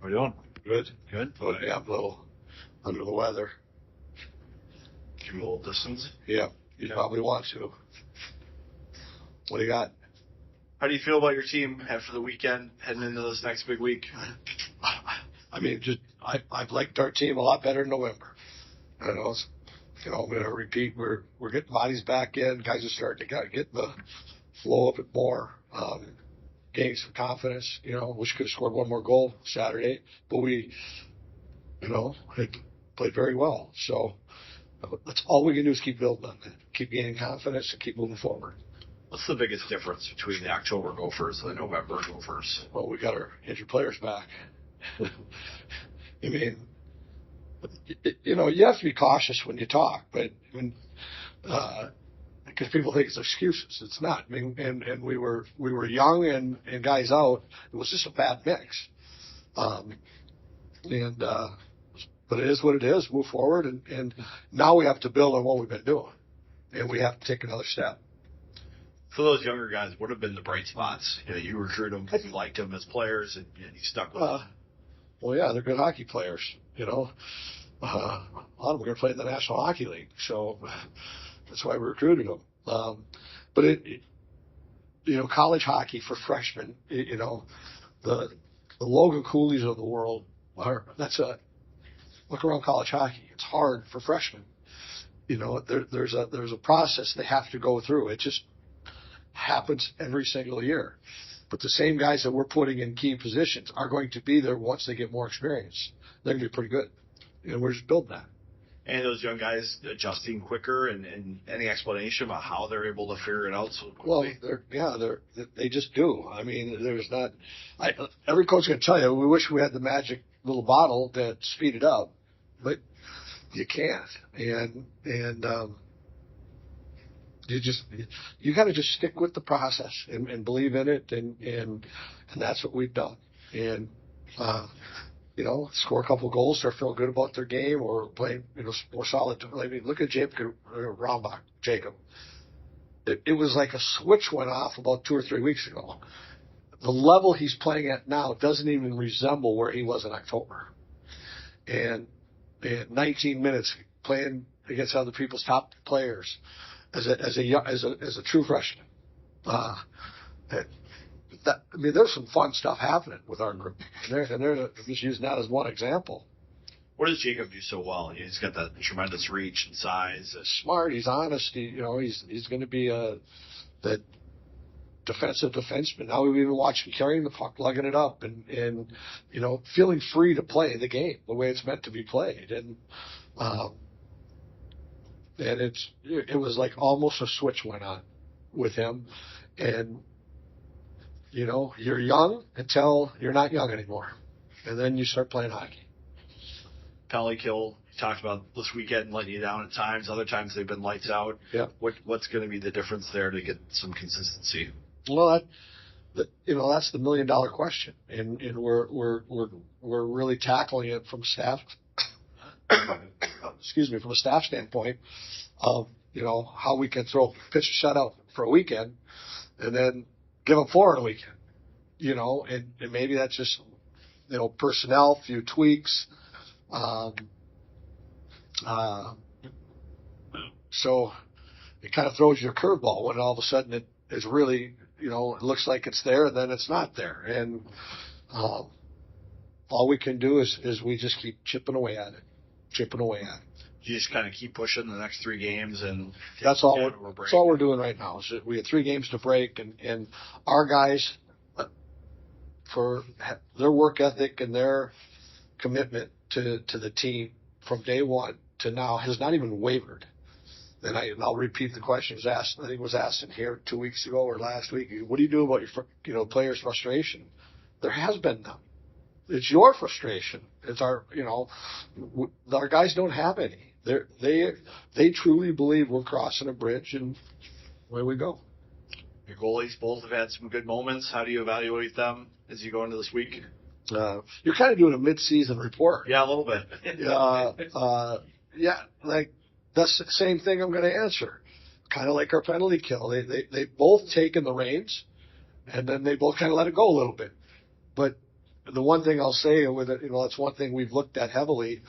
How are you doing? Good. Good. Oh, yeah, I'm a little under the weather. Give you a little distance. Yeah, you probably want to. What do you got? How do you feel about your team after the weekend, heading into this next big week? I mean, I've liked our team a lot better in November. I know, I'm going to repeat. We're getting bodies back in. Guys are starting to get the flow of it more. Gaining some confidence. Wish could have scored one more goal Saturday, but we, had played very well. So that's all we can do is keep building on that, keep gaining confidence, and keep moving forward. What's the biggest difference between the October Gophers and the November Gophers? Well, we got our injured players back. I mean, you have to be cautious when you talk, but because people think it's excuses, it's not. I mean, and we were young and guys out. It was just a bad mix. But it is what it is. Move forward, and now we have to build on what we've been doing, and we have to take another step. For those younger guys, what have been the bright spots? You recruited them because you liked them as players, and you stuck with them. Well, yeah, they're good hockey players. A lot of them are going to play in the National Hockey League, so that's why we recruited them. But college hockey for freshmen, the Logan Cooley's of the world look around college hockey. It's hard for freshmen. There's a process they have to go through. It just happens every single year. But the same guys that we're putting in key positions are going to be there once they get more experience. They're going to be pretty good. We're just building that. And those young guys adjusting quicker, and any explanation about how they're able to figure it out so quickly? Well, they just do. I mean, there's not. Every coach is going to tell you, we wish we had the magic little bottle that speed it up, but you can't. And you got to just stick with the process and believe in it, and that's what we've done. And score a couple of goals, start feeling good about their game, or playing more solid. I mean, look at Jacob Raumbach. Jacob. It was like a switch went off about 2 or 3 weeks ago. The level he's playing at now doesn't even resemble where he was in October. And 19 minutes playing against other people's top players as a true freshman. There's some fun stuff happening with our group, and they're just using that as one example. What does Jacob do so well? He's got that tremendous reach and size. Smart. He's honest. He's going to be that defensive defenseman. Now we even watch him carrying the puck, lugging it up, and feeling free to play the game the way it's meant to be played. And it was like almost a switch went on with him, and you're young until you're not young anymore, and then you start playing hockey. Penalty kill, you talked about this weekend letting you down at times. Other times they've been lights out. Yeah. What's going to be the difference there to get some consistency? Well, that's the $1 million question, and we're really tackling it from staff. From a staff standpoint of how we can throw pitch a shutout for a weekend, and then give them 4 in a weekend, and maybe that's just, personnel, few tweaks. So it kind of throws you a curveball when all of a sudden it is really, it looks like it's there, and then it's not there. And all we can do is we just keep chipping away at it. You just kind of keep pushing the next 3 games, and that's all we're doing right now. So we have 3 games to break, and our guys, for their work ethic and their commitment to the team from day one to now has not even wavered. And I'll repeat the question was asked. I think it was asked in here 2 weeks ago or last week. What do you do about your players' frustration? There has been none. It's your frustration. It's our guys don't have any. They truly believe we're crossing a bridge, and away we go. Your goalies both have had some good moments. How do you evaluate them as you go into this week? You're kind of doing a mid-season report. Yeah, a little bit. Yeah, like that's the same thing I'm going to answer. Kind of like our penalty kill. They both taken the reins, and then they both kind of let it go a little bit. But the one thing I'll say with it, that's one thing we've looked at heavily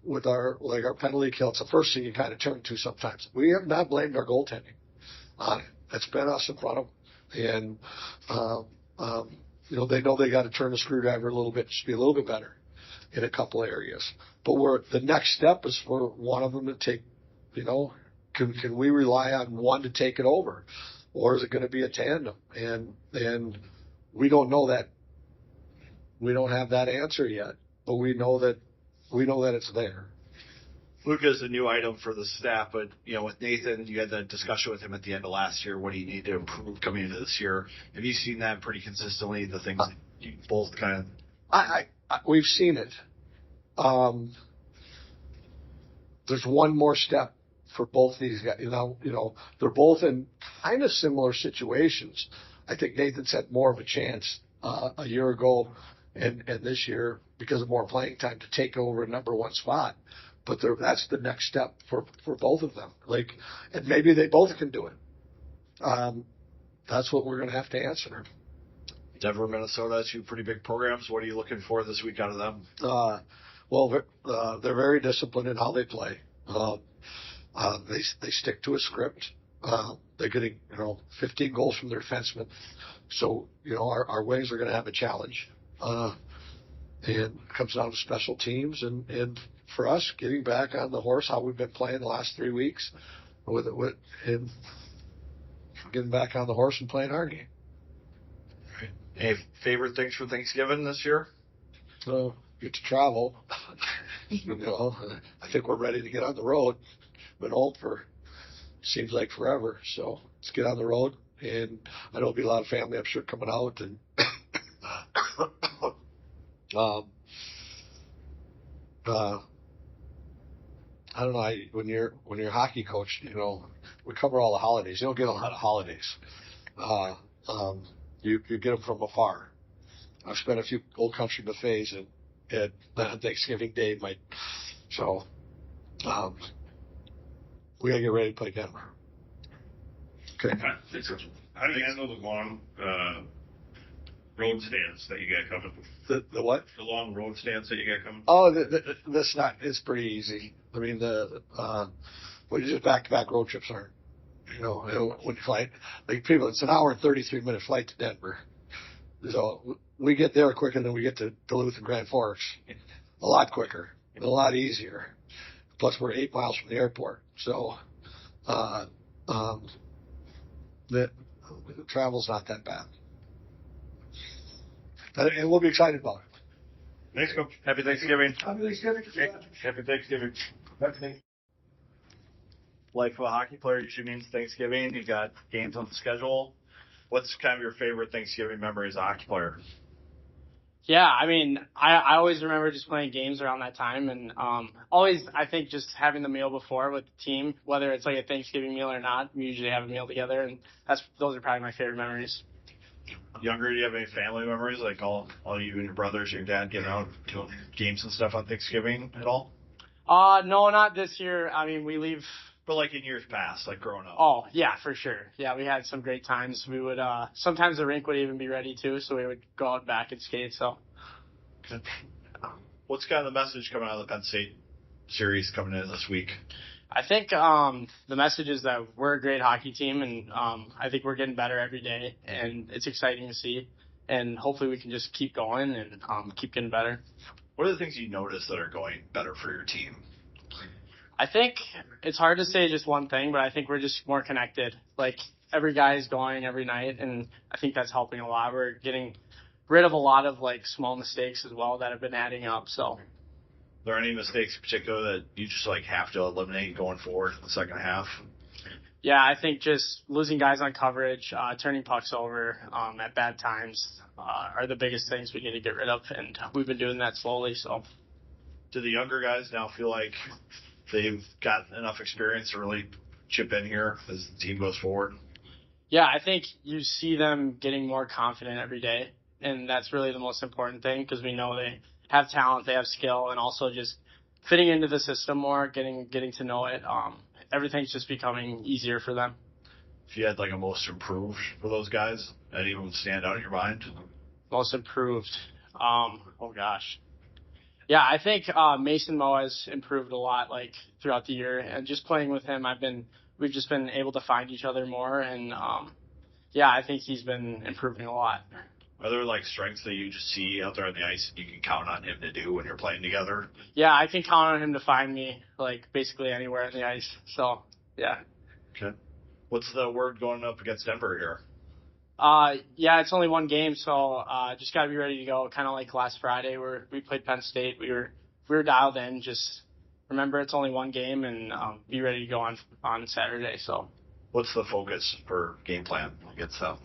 with our penalty kill. It's the first thing you kind of turn to sometimes. We have not blamed our goaltending on it. It's been us in front of them, and they know they got to turn the screwdriver a little bit, just be a little bit better in a couple of areas. But the next step is for one of them to take. Can we rely on one to take it over, or is it going to be a tandem? And we don't know that. We don't have that answer yet, but we know that it's there. Luca's a new item for the staff, but with Nathan, you had that discussion with him at the end of last year. What do you need to improve coming into this year? Have you seen that pretty consistently? The things that you both kind of. We've seen it. There's one more step for both these guys. They're both in kind of similar situations. I think Nathan's had more of a chance a year ago and this year because of more playing time to take over a number one spot. But that's the next step for both of them. And maybe they both can do it. That's what we're going to have to answer. Denver, Minnesota, two pretty big programs. What are you looking for this week out of them? Well, they're very disciplined in how they play. They stick to a script. They're getting 15 goals from their defensemen. So our wings are going to have a challenge. And it comes down to special teams and for us getting back on the horse, how we've been playing the last 3 weeks, and getting back on the horse and playing our game. Right. Any favorite things for Thanksgiving this year? Get to travel. I think we're ready to get on the road. Been home for seems like forever, so let's get on the road. And I know there'll be a lot of family, I'm sure, coming out. And I don't know. When you're a hockey coach, we cover all the holidays. You don't get a lot of holidays. You get them from afar. I've spent a few old country buffets and on Thanksgiving Day, so we gotta get ready to play Denver. Okay. How do you handle the long road stands that you got coming? The what? The long road stands that you got coming? Oh, it's pretty easy. I mean, just back-to-back road trips aren't. When you fly, people, it's an hour and 33-minute flight to Denver. So we get there quicker than we get to Duluth and Grand Forks. A lot quicker and a lot easier. Plus, we're 8 miles from the airport. So, the travel's not that bad. And we'll be excited about it. Thanks, Coach. Happy Thanksgiving. Happy Thanksgiving. Happy Thanksgiving. Life of a hockey player usually means Thanksgiving. You got games on the schedule. What's kind of your favorite Thanksgiving memory as a hockey player? Yeah, I mean, I always remember just playing games around that time, and always, I think, just having the meal before with the team, whether it's like a Thanksgiving meal or not, we usually have a meal together, and those are probably my favorite memories. Younger, do you have any family memories, like all you and your brothers, your dad getting out doing games and stuff on Thanksgiving at all? No, not this year. I mean, we leave. But like in years past, like growing up. Oh, yeah, for sure. Yeah, we had some great times. We would, sometimes the rink would even be ready too, so we would go out back and skate, so. Good. What's kind of the message coming out of the Penn State series coming in this week? I think the message is that we're a great hockey team, and I think we're getting better every day, and it's exciting to see. And hopefully we can just keep going and keep getting better. What are the things you notice that are going better for your team? I think it's hard to say just one thing, but I think we're just more connected. Like, every guy is going every night, and I think that's helping a lot. We're getting rid of a lot of, small mistakes as well that have been adding up, so. Are there any mistakes in particular that you just, have to eliminate going forward in the second half? Yeah, I think just losing guys on coverage, turning pucks over at bad times are the biggest things we need to get rid of, and we've been doing that slowly, so. Do the younger guys now feel like they've got enough experience to really chip in here as the team goes forward? Yeah, I think you see them getting more confident every day, and that's really the most important thing because we know they have talent, they have skill, and also just fitting into the system more, getting to know it. Everything's just becoming easier for them. If you had a most improved for those guys, any of them stand out in your mind? Most improved. Oh gosh. Yeah, I think Mason Moe has improved a lot like throughout the year, and just playing with him, we've just been able to find each other more, and yeah, I think he's been improving a lot. Are there like strengths that you just see out there on the ice and you can count on him to do when you're playing together? Yeah, I can count on him to find me like basically anywhere on the ice. So yeah. Okay. What's the word going up against Denver here? Yeah, it's only one game, so just got to be ready to go. Kind of like last Friday where we played Penn State. We were dialed in. Just remember it's only one game, and be ready to go on Saturday. So. What's the focus for game plan against them?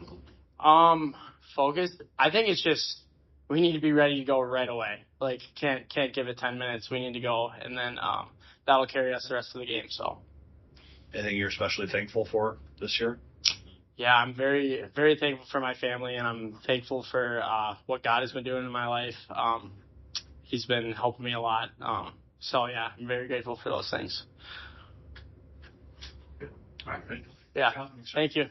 Focus. I think it's just we need to be ready to go right away. Like can't give it 10 minutes. We need to go, and then that'll carry us the rest of the game. So. Anything you're especially thankful for this year? Yeah, I'm very, very thankful for my family, and I'm thankful for what God has been doing in my life. He's been helping me a lot. So, yeah, I'm very grateful for those things. All right. Yeah, thank you.